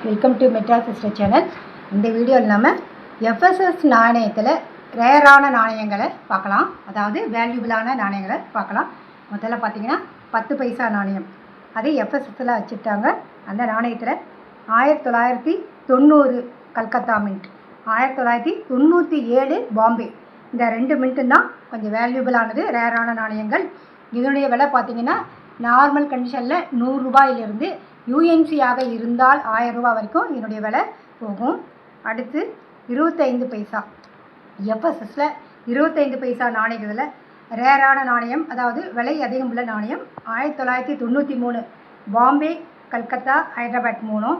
Welcome to metro sister channel. இந்த வீடியோவில் நம்ம எஃப்எஸ்எஸ் நாணயத்தில் ரேரான நாணயங்களை பார்க்கலாம், அதாவது வேல்யூபிளான நாணயங்களை பார்க்கலாம். முதல்ல பார்த்தீங்கன்னா 10 பைசா நாணயம், அது எஃப்எஸ்எஸில் வச்சுட்டாங்க. அந்த நாணயத்தில் 1990 கல்கத்தா மின்ட், 1997 பாம்பே, இந்த 2 மின்ட்டும் தான் கொஞ்சம் வேல்யூபிளானது, ரேரான நாணயங்கள். இதனுடைய விலை பார்த்திங்கன்னா நார்மல் கண்டிஷனில் 100 ரூபாயிலிருந்து யூஎன்சியாக இருந்தால் 1000 ரூபா வரைக்கும் இதனுடைய விலை போகும். அடுத்து 25 பைசா, எஃப்எஸ்எஸில் 25 பைசா நாணயத்தில் ரேரான நாணயம், அதாவது விலை அதிகம் உள்ள நாணயம் 1993 பாம்பே, கல்கத்தா, ஹைதராபாத் 3,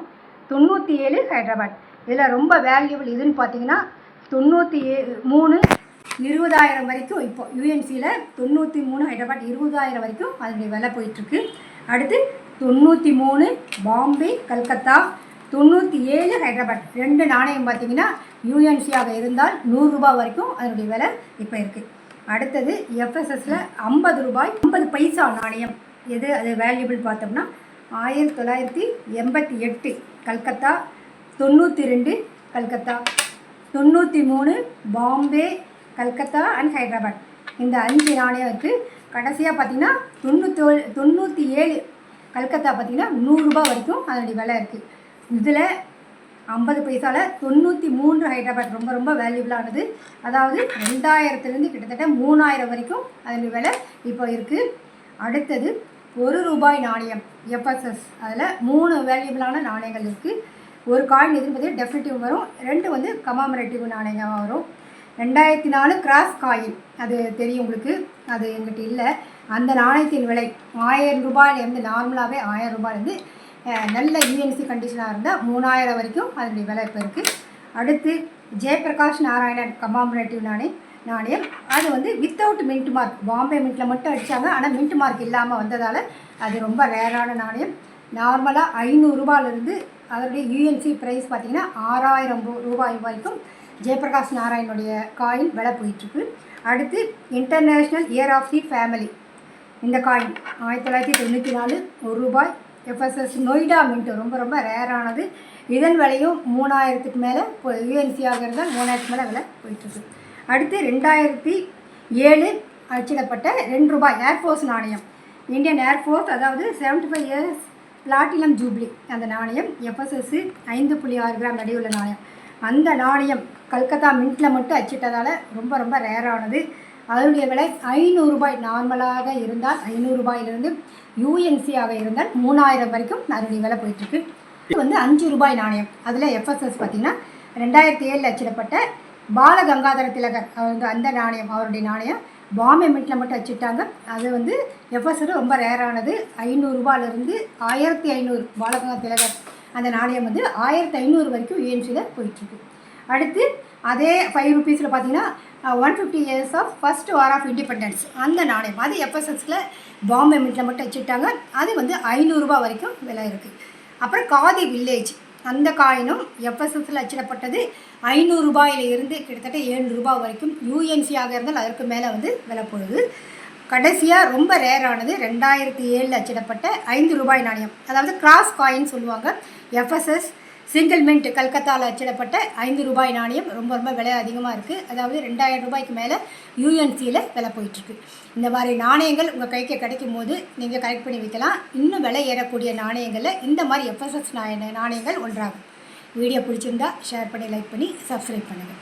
97 ஹைதராபாத். இதில் ரொம்ப வேல்யூபிள் இதுன்னு பார்த்தீங்கன்னா 93 20,000 வரைக்கும். இப்போ யூஎன்சியில் 93 ஹைதராபாத் 20,000 வரைக்கும் அதனுடைய விலை போயிட்டுருக்கு. அடுத்து 93 பாம்பே, கல்கத்தா, 97 ஹைதராபாத். 2 நாணயம் பார்த்திங்கன்னா யூஎன்சியாக இருந்தால் 100 ரூபாய் வரைக்கும் அதனுடைய விலை இப்போ இருக்குது. அடுத்தது எஃப்எஸ்எஸில் 50 ரூபாய் 50 பைசா நாணயம், எது அது வேல்யூபிள் பார்த்தோம்னா 1988 கல்கத்தா, 92 கல்கத்தா, 93 பாம்பே, கல்கத்தா அண்ட் ஹைதராபாத். இந்த 5 நாணயம் இருக்குது. கடைசியாக பார்த்திங்கன்னா 97 கல்கத்தா பார்த்திங்கன்னா 100 ரூபாய் வரைக்கும் அதனுடைய விலை இருக்குது. இதில் 50 பைசாவில் 93 ஹைதராபாத் ரொம்ப ரொம்ப வேல்யூபிளானது, அதாவது 2000லேருந்து கிட்டத்தட்ட 3000 வரைக்கும் அதனுடைய விலை இப்போ இருக்குது. அடுத்தது 1 ரூபாய் நாணயம் எஃப்எஸ்எஸ், அதில் 3 வேல்யூபிளான நாணயங்கள் இருக்குது. ஒரு காயின் எதுன்னு பார்த்தீங்கன்னா டெஃபினிட்டிவ் வரும், 2 வந்து கமாமரேட்டிவ் நாணயமாக வரும். 2004 கிராஸ் காயின், அது தெரியும் உங்களுக்கு, அது எங்கிட்ட இல்லை. அந்த நாணயத்தின் விலை 1000 ரூபாயிலேருந்து, நார்மலாகவே 1000 ரூபாயிலேருந்து நல்ல யூஎன்சி கண்டிஷனாக இருந்தால் 3000 வரைக்கும் அதனுடைய விலை இப்போ இருக்குது. அடுத்து ஜெயபிரகாஷ் நாராயணன் கமாமரேட்டிவ் நாணயம், அது வந்து வித்தவுட் மின்ட் மார்க், பாம்பே மின்ட்டில் மட்டும் அடித்தாங்க, ஆனால் மின்ட் மார்க் இல்லாமல் வந்ததால் அது ரொம்ப ரேரான நாணயம். நார்மலாக 500 ரூபாயிலிருந்து அதனுடைய யூஎன்சி ப்ரைஸ் பார்த்திங்கன்னா 6000 ரூபாய் வரைக்கும் ஜெயபிரகாஷ் நாராயணுடைய காயின் விலை போயிட்டுருக்கு. அடுத்து international year of the family, இந்த காயின் 1994 1 ரூபாய் எஃப்எஸ்எஸ் நொய்டா மின்ட்டு, ரொம்ப ரொம்ப ரேரானது. இதன் விலையும் 3000க்கு மேலே இப்போ யூஎன்சியாக இருந்தால் 3000க்கு மேலே விலை போயிட்டுருக்கு. அடுத்து 2007 அச்சிடப்பட்ட 2 ரூபாய் ஏர்ஃபோர்ஸ் நாணயம், இந்தியன் ஏர்ஃபோர்ஸ், அதாவது 75 இயர்ஸ் பிளாட்டினம் ஜூப்ளி. அந்த நாணயம் எஃப்எஸ்எஸ் 5.6 கிராம் நடையுள்ள நாணயம். அந்த நாணயம் கல்கத்தா மின்ட்டில் மட்டும் அச்சிட்டதால் ரொம்ப ரொம்ப ரேரானது. அதனுடைய விலை 500 ரூபாய், நார்மலாக இருந்தால் 500 ரூபாயிலிருந்து யூஎன்சியாக இருந்தால் 3000 வரைக்கும் அதனுடைய விலை போயிட்டுருக்கு. இது வந்து 5 ரூபாய் நாணயம், அதில் எஃப்எஸ்எஸ் பார்த்திங்கன்னா 2007 அச்சிடப்பட்ட பாலகங்காதர திலகர் வந்து அந்த நாணயம், அவருடைய நாணயம் பாம்பே மின்ட்டில் மட்டும் வச்சுட்டாங்க. அது வந்து எஃப்எஸ்எஸ் ரொம்ப ரேரானது, 500 ரூபாயிலிருந்து 1500 பாலகங்காதர திலகர் அந்த நாணயம் வந்து 1500 வரைக்கும் யூஎன்சியில் போயிட்டுருக்கு. அடுத்து அதே 5 ருபீஸில் பார்த்தீங்கன்னா 150 years of first war of independence, அந்த நாணயம் அது எஃப்எஸ்எஸில் பாம்பே மின்ட்டில் மட்டும் வச்சுட்டாங்க. அது வந்து 500 ரூபாய் வரைக்கும் விலை இருக்குது. அப்புறம் காதி வில்லேஜ், அந்த காயினும் எஃப்எஸ்எஸில் அச்சிடப்பட்டது 500 ரூபாயில் இருந்து கிட்டத்தட்ட 700 ரூபாய் வரைக்கும் யூஎன்சியாக இருந்தால் அதற்கு மேலே வந்து விலை போகுது. கடைசியாக ரொம்ப ரேரானது 2007 அச்சிடப்பட்ட 5 ரூபாய் நாணயம், அதாவது கிராஸ் காயின் சொல்லுவாங்க. எஃப்எஸ்எஸ் சிங்கிள் மின்ட் கல்கத்தாவில் அச்சிடப்பட்ட 5 ரூபாய் நாணயம் ரொம்ப ரொம்ப விலை அதிகமாக இருக்குது, அதாவது 2000 ரூபாய்க்கு மேலே யூஎன்சியில் விலை போயிட்டுருக்கு. இந்த மாதிரி நாணயங்கள் உங்கள் கைக்கு கிடைக்கும் போது நீங்கள் கலெக்ட் பண்ணி வைக்கலாம். இன்னும் விலை ஏறக்கூடிய நாணயங்களில் இந்த மாதிரி எஃப்எஸ்எஸ் நாணயங்கள் ஒன்றாகும். வீடியோ பிடிச்சிருந்தா ஷேர் பண்ணி, லைக் பண்ணி, சப்ஸ்கிரைப் பண்ணுங்கள்.